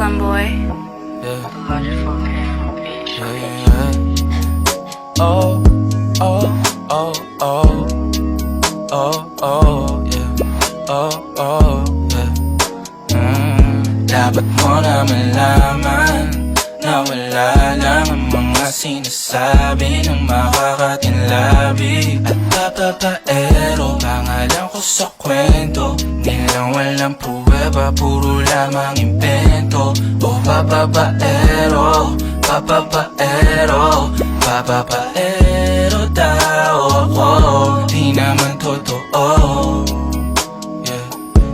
Lamboy. Yeah. Yeah, yeah. Oh, oh, oh, oh. Oh, oh, yeah. Oh, oh, yeah. Dapat mo na malaman na wala lang ang mga sinasabi ng makakatinlabi at papapaero. Pangalan ko sa kwento, nilang walang pruweba, puro lamang impento. O papapaero, papapaero, papapaero tao ako. Di naman totoo, yeah.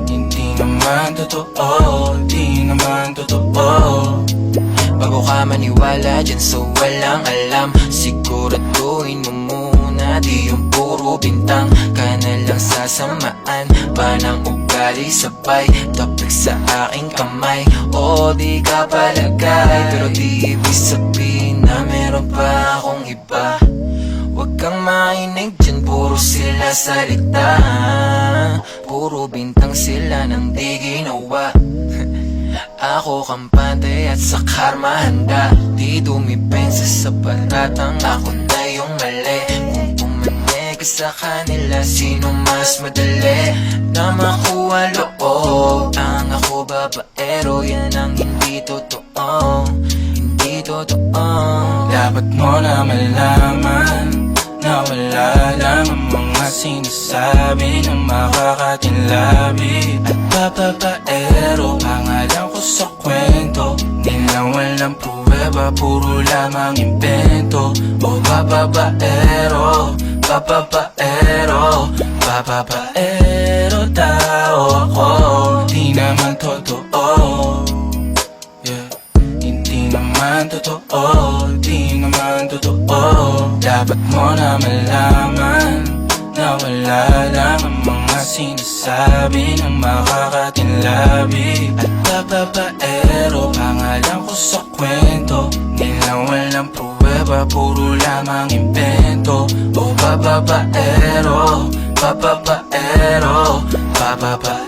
Hindi naman totoo, di naman totoo. Bago ka maniwala dyan sa walang alam, siguraduhin mo muna di yung puro bintang ka na lang sasamaan pa ng ugali sabay tapik sa aking kamay. O di ka palagay, pero di ibig sabihin na meron pa akong iba. Huwag kang mainig dyan, puro sila salita, puro bintang sila nang di ginawa. Ako kampante at sa karma handa, di dumipensa sa batatang ako na yung mali. Kung pumanig ka sa kanila, sino mas madali na makuha loob? Ang ako babaero, yan ang hindi totoo, hindi totoo. Dapat mo na malaman na wala lang ang mga sinasabi ng makakatinlabi at papapaero. Pangalan ko sa kwento, nilang walang pruweba, puro lamang impento. O papapaero, papapaero, papapaero tao ako. Di naman totoo, yeah. Hindi naman totoo, di naman totoo. Dapat mo na malaman na wala lang ang mga sinasabi ng makakatinlabi at papapaero. Pangalan ko sa kwento, nilang walang pruweba, puro lamang impento. O papapaero, papapaero, papapaero